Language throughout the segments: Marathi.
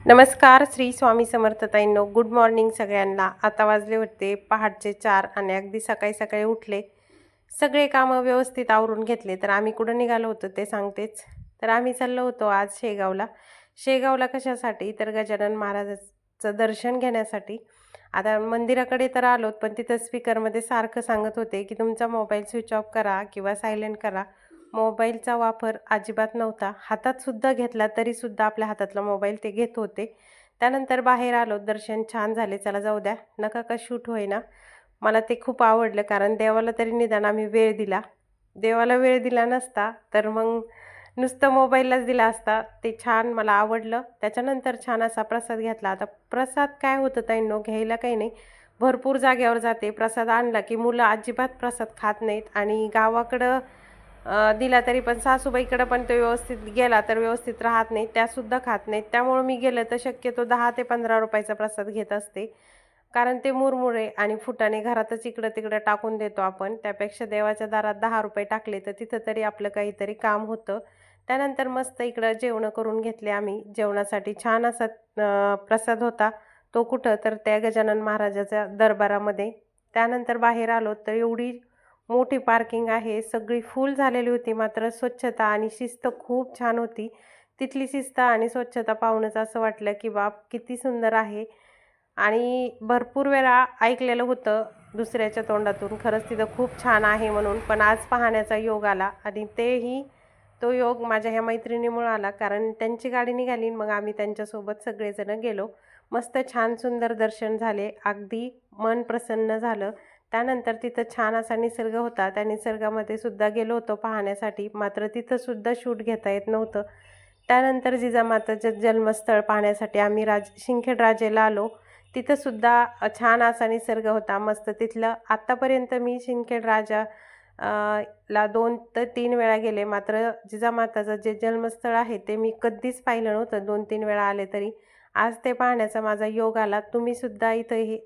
नमस्कार. श्री स्वामी समर्थताईंनो. गुड मॉर्निंग सगळ्यांना. आता वाजले होते पहाटचे 4 आणि अगदी सकाळी सकाळी उठले, सगळे कामं व्यवस्थित आवरून घेतले. तर आम्ही कुठं निघालो होतो ते सांगतेच. तर आम्ही चाललो होतो आज शेगावला. शेगावला कशासाठी? तर गजानन महाराजाचं दर्शन घेण्यासाठी. आता मंदिराकडे तर आलोत, पण तिथं स्पीकरमध्ये सारखं सांगत होते की तुमचा मोबाईल स्विच ऑफ करा किंवा सायलेंट करा. मोबाईलचा वापर अजिबात नव्हता. हातात सुद्धा घेतला तरीसुद्धा आपल्या हातातला मोबाईल ते घेत होते. त्यानंतर बाहेर आलो. दर्शन छान झाले. चला जाऊ द्या, नका का शूट होईना. मला ते खूप आवडलं, कारण देवाला तरी निदान आम्ही वेळ दिला. देवाला वेळ दिला नसता तर मग नुसतं मोबाईललाच दिला असता. ते छान मला आवडलं. त्याच्यानंतर छान असा प्रसाद घेतला. आता प्रसाद काय होतं ताईंनो, घ्यायला काही नाही. भरपूर जागेवर जाते. प्रसाद आणला की मुलं अजिबात प्रसाद खात नाहीत आणि गावाकडं दिला तरी पण सासूबाईकडं पण तो व्यवस्थित गेला तर व्यवस्थित राहत नाही, त्यासुद्धा खात नाहीत. त्यामुळं मी गेलं तर शक्यतो 10 ते 15 रुपयाचा प्रसाद घेत असते. कारण ते मुरमुरे आणि फुटाणे घरातच इकडं-तिकडं टाकून देतो आपण. त्यापेक्षा देवाच्या दारात 10 रुपये टाकले तर तिथं तरी आपलं काहीतरी काम होतं. त्यानंतर मस्त इकडं जेवणं करून घेतले आम्ही. जेवणासाठी छान असा प्रसाद होता. तो कुठं? तर त्या गजानन महाराजाच्या दरबारामध्ये. त्यानंतर बाहेर आलो तर एवढी मोठी पार्किंग आहे. सगळी फुल झालेली होती. मात्र स्वच्छता आणि शिस्त खूप छान होती. तिथली शिस्त आणि स्वच्छता पाहूनच असं वाटलं की बाप किती सुंदर आहे. आणि भरपूर वेळा ऐकलेलं होतं दुसऱ्याच्या तोंडातून खरंच तिथं खूप छान आहे म्हणून. पण आज पाहण्याचा योग आला आणि तेही तो योग माझ्या ह्या मैत्रिणीमुळं आला, कारण त्यांची गाडी निघाली. मग आम्ही त्यांच्यासोबत सगळेजण गेलो. मस्त छान सुंदर दर्शन झाले. अगदी मन प्रसन्न झालं. त्यानंतर तिथं छान असा निसर्ग होता. त्या निसर्गामध्ये सुद्धा गेलो होतो पाहण्यासाठी. मात्र तिथं सुद्धा शूट घेता येत नव्हतं. त्यानंतर जिजामाताचं जन्मस्थळ पाहण्यासाठी आम्ही सिंदखेड राजेला आलो. तिथंसुद्धा छान असा निसर्ग होता मस्त. तिथलं आत्तापर्यंत मी सिंदखेड राजा ला 2 ते 3 वेळा गेले. मात्र जिजामाताचं जे जन्मस्थळ आहे ते मी कधीच पाहिलं नव्हतं. 2-3 वेळा आले तरी. आज ते पाहण्याचा माझा योग आला. तुम्हीसुद्धा इथं हे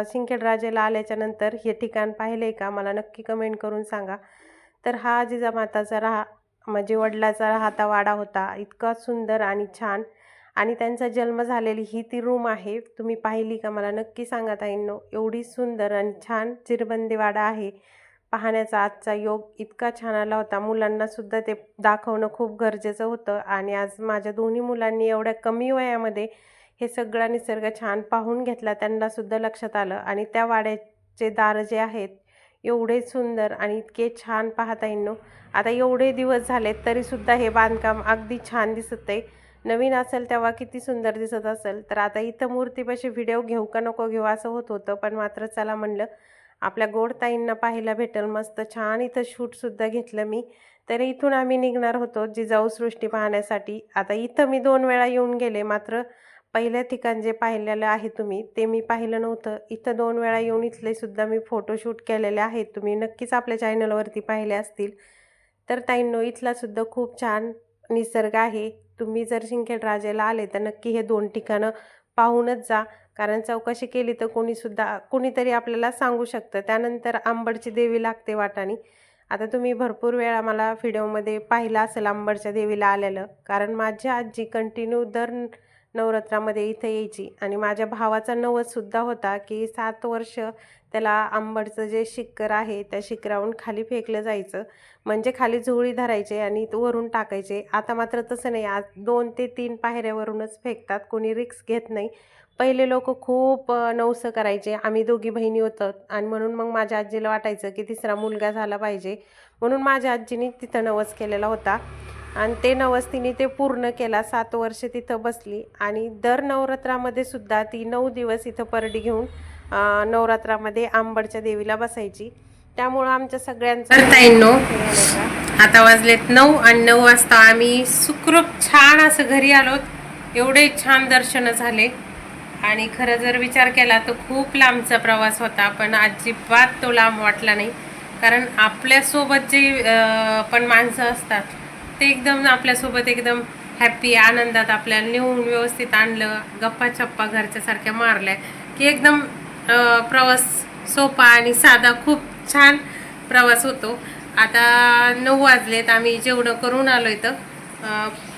सिंदखेड राजेला आल्याच्यानंतर हे ठिकाण पाहिलं आहे का? मला नक्की कमेंट करून सांगा. तर हा जिजामाताचा म्हणजे वडिलाचा राहता वाडा होता. इतका सुंदर आणि छान. आणि त्यांचा जन्म झालेली ही ती रूम आहे. तुम्ही पाहिली का? मला नक्की सांगा ताईंनो. एवढी सुंदर आणि छान चिरबंदी वाडा आहे. पाहण्याचा आजचा योग इतका छान आला होता. मुलांनासुद्धा ते दाखवणं खूप गरजेचं होतं आणि आज माझ्या दोन्ही मुलांनी एवढ्या कमी वयामध्ये हे सगळा निसर्ग छान पाहून घेतला. त्यांनासुद्धा लक्षात आलं आणि त्या वाड्याचे दार जे आहेत एवढे सुंदर आणि इतके छान पाहता येईनो. आता एवढे दिवस झालेत तरीसुद्धा हे बांधकाम अगदी छान दिसत आहे. नवीन असेल तेव्हा किती सुंदर दिसत असेल. तर आता इथं मूर्तीपाशी व्हिडिओ घेऊ का नको घेऊ असं होत होतं, पण मात्र चला म्हणलं आपल्या गोडताईंना पाहायला भेटेल. मस्त छान इथं शूटसुद्धा घेतलं मी. तर इथून आम्ही निघणार होतो जिजाऊ सृष्टी पाहण्यासाठी. आता इथं मी 2 वेळा येऊन गेले, मात्र पहिलं ठिकाण जे पाहिलेलं आहे तुम्ही ते मी पाहिलं नव्हतं. इथं 2 वेळा येऊन इथले सुद्धा मी फोटोशूट केलेले आहेत. तुम्ही नक्कीच आपल्या चॅनलवरती पाहिले असतील. तर ताईंनो, इथलासुद्धा खूप छान निसर्ग आहे. तुम्ही जर सिंदखेड राजाला आले तर नक्की हे 2 ठिकाणं पाहूनच जा, कारण चौकशी केली तर कोणीतरी आपल्याला सांगू शकतं. त्यानंतर अंबडची देवी लागते वाटाणी. आता तुम्ही भरपूर वेळा मला व्हिडिओमध्ये पाहिलं असेल अंबडच्या देवीला आलेलं, कारण माझी आजी कंटिन्यू दर नवरात्रामध्ये इथं यायची आणि माझ्या भावाचा नवससुद्धा होता की 7 वर्ष त्याला अंबडचं जे शिखर आहे त्या शिखरावरून खाली फेकलं जायचं. म्हणजे खाली झोळी धरायचे आणि वरून टाकायचे. आता मात्र तसं नाही. आज 2 ते 3 पायऱ्यावरूनच फेकतात. कोणी रिस्क घेत नाही. पहिले लोक खूप नवसं करायचे. आम्ही दोघी बहिणी होतो आणि म्हणून मग माझ्या आजीला वाटायचं की तिसरा मुलगा झाला पाहिजे, म्हणून माझ्या आजीने तिथं नवस केलेला होता आणि ते नवस तिने ते पूर्ण केला. 7 वर्ष तिथं बसली आणि दर नवरात्रामध्ये सुद्धा ती 9 दिवस इथं परडी घेऊन नवरात्रामध्ये अंबडच्या देवीला बसायची. त्यामुळं आमच्या सगळ्यांचं ताईंनो, आता वाजलेत 9 आणि 9 वाजता आम्ही सुखरूप छान असं घरी आलोत. एवढे छान दर्शन झाले आणि खरं जर विचार केला तर खूप लांबचा प्रवास होता, पण अजिबात तो लांब वाटला नाही. कारण आपल्यासोबत जे पण माणसं असतात ते एकदम आपल्यासोबत एकदम हॅपी आनंदात आपल्याला नेऊन व्यवस्थित आणलं, गप्पा चप्पा घरच्यासारख्या मारल्या की एकदम प्रवास सोपा आणि साधा खूप छान प्रवास होतो. आता 9 वाजलेत, आम्ही जेवण करून आलो इथं.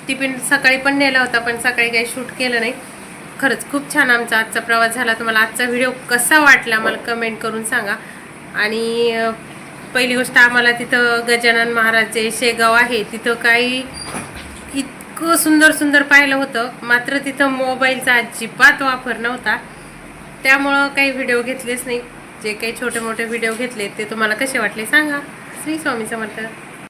टिफिन सकाळी पण नेला होता, पण सकाळी काही शूट केलं नाही. खरंच खूप छान आमचा आजचा प्रवास झाला. तुम्हाला आजचा व्हिडिओ कसा वाटला मला कमेंट करून सांगा. आणि पहिली गोष्ट, आम्हाला तिथं गजानन महाराज जे शेगाव आहे तिथं काही इतकं सुंदर सुंदर पाहिलं होतं, मात्र तिथं मोबाईलचा अजिबात वापर नव्हता, त्यामुळं काही व्हिडिओ घेतलेच नाही. जे काही छोटे मोठे व्हिडिओ घेतले ते तुम्हाला कसे वाटले सांगा. श्री स्वामी समर्थ.